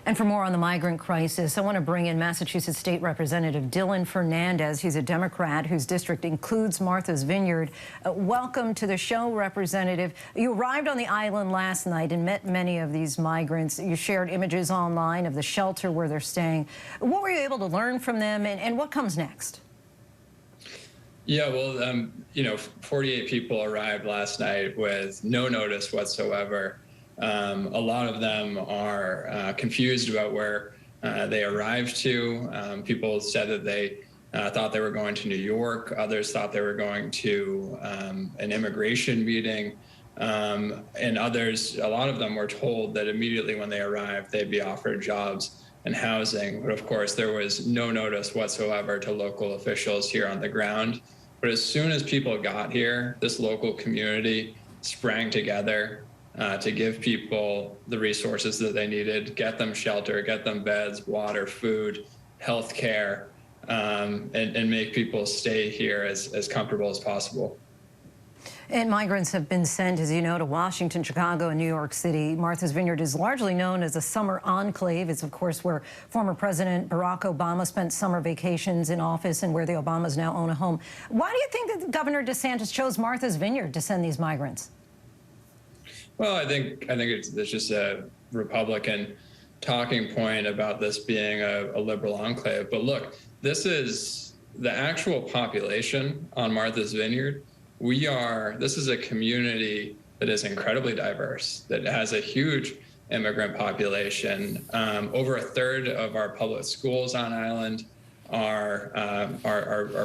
And for more on the migrant crisis, I want to bring in Massachusetts State Representative Fernandes. He's a Democrat whose district includes Martha's Vineyard. Welcome to the show, Representative. You arrived on the island last night and met many of these migrants. You shared images online of the shelter where they're staying. What were you able to learn from them, and what comes next? Yeah, well, 48 people arrived last night with no notice whatsoever. A lot of them are confused about where they arrived to. People said that they thought they were going to New York. Others thought they were going to an immigration meeting. And others, a lot of them were told that immediately when they arrived, they'd be offered jobs and housing. But of course, there was no notice whatsoever to local officials here on the ground. But as soon as people got here, this local community sprang together to give people the resources that they needed, get them shelter, get them beds, water, food, health care, and make people stay here as comfortable as possible. And migrants have been sent, as you know, to Washington, Chicago, and New York City. Martha's Vineyard is largely known as a summer enclave. It's, of course, where former President Barack Obama spent summer vacations in office and where the Obamas now own a home. Why do you think that Governor DeSantis chose Martha's Vineyard to send these migrants? Well, I think it's just a Republican talking point about this being a liberal enclave. But look, this is the actual population on Martha's Vineyard. This is a community that is incredibly diverse, that has a huge immigrant population. Over a third of our public schools on island are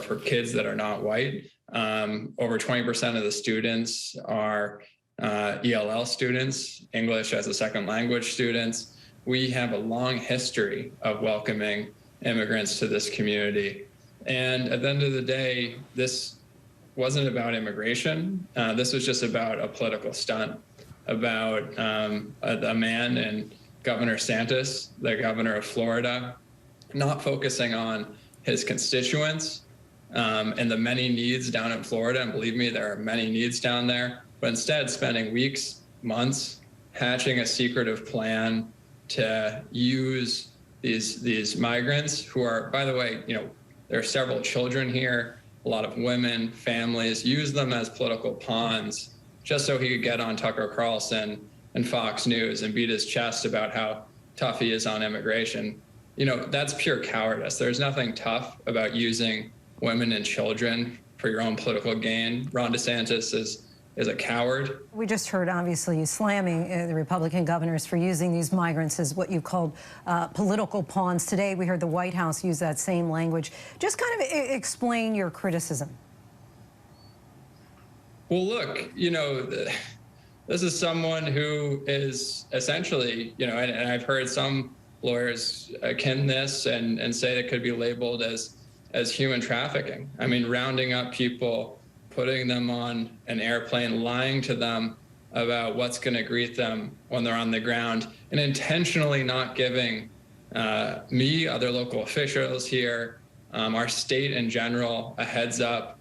for kids that are not white. Over 20% of the students are ELL students, English as a second language students. We have a long history of welcoming immigrants to this community. And at the end of the day, this wasn't about immigration. This was just about a political stunt, about a man and Governor DeSantis, the governor of Florida, not focusing on his constituents and the many needs down in Florida. And believe me, there are many needs down there, but instead spending weeks, months, hatching a secretive plan to use these migrants who are, by the way, there are several children here, a lot of women, families, use them as political pawns just so he could get on Tucker Carlson and Fox News and beat his chest about how tough he is on immigration. That's pure cowardice. There's nothing tough about using women and children for your own political gain. Ron DeSantis is a coward. We just heard, obviously, you slamming the Republican governors for using these migrants as what you called political pawns. Today, we heard the White House use that same language. Just kind of explain your criticism. Well, look, this is someone who is essentially, and I've heard some lawyers akin this and say it could be labeled as human trafficking. I mean, rounding up people, putting them on an airplane, lying to them about what's going to greet them when they're on the ground, and intentionally not giving me, other local officials here, our state in general, a heads up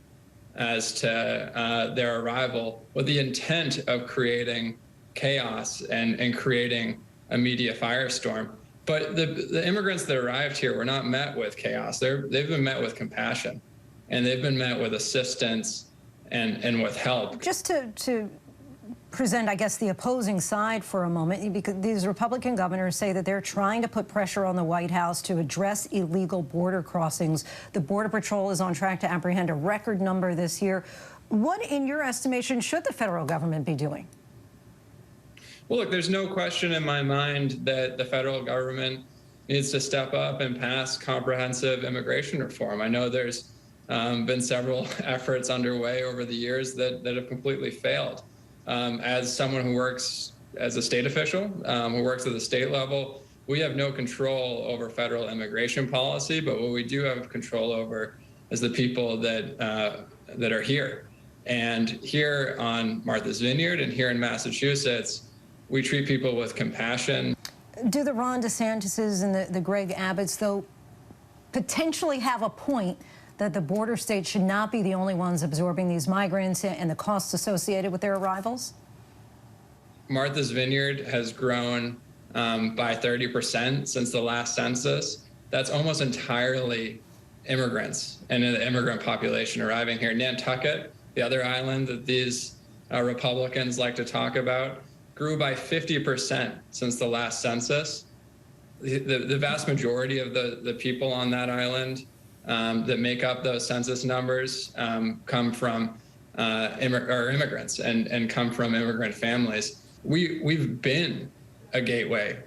as to their arrival with the intent of creating chaos and creating a media firestorm. But the immigrants that arrived here were not met with chaos. They've been met with compassion, and they've been met with assistance and with help. Just to present, I guess, the opposing side for a moment, because these Republican governors say that they're trying to put pressure on the White House to address illegal border crossings. The Border Patrol is on track to apprehend a record number this year. What, in your estimation, should the federal government be doing? Well, look, there's no question in my mind that the federal government needs to step up and pass comprehensive immigration reform. I know there's been several efforts underway over the years that have completely failed. As someone who works as a state official, who works at the state level, we have no control over federal immigration policy, but what we do have control over is the people that are here. And here on Martha's Vineyard and here in Massachusetts, we treat people with compassion. Do the Ron DeSantises and the Greg Abbotts, though, potentially have a point that the border states should not be the only ones absorbing these migrants and the costs associated with their arrivals? Martha's Vineyard has grown by 30% since the last census. That's almost entirely immigrants and the immigrant population arriving here. Nantucket, the other island that these Republicans like to talk about, grew by 50% since the last census. The vast majority of the people on that island that make up those census numbers come from immigrants and come from immigrant families. We've been a gateway,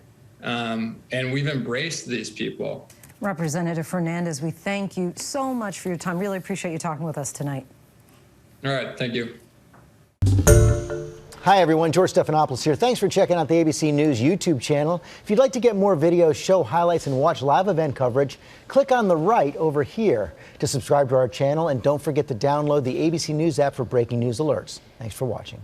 and we've embraced these people. Representative Fernandes, we thank you so much for your time. Really appreciate you talking with us tonight. All right, thank you. Hi, everyone. George Stephanopoulos here. Thanks for checking out the ABC News YouTube channel. If you'd like to get more videos, show highlights, and watch live event coverage, click on the right over here to subscribe to our channel. And don't forget to download the ABC News app for breaking news alerts. Thanks for watching.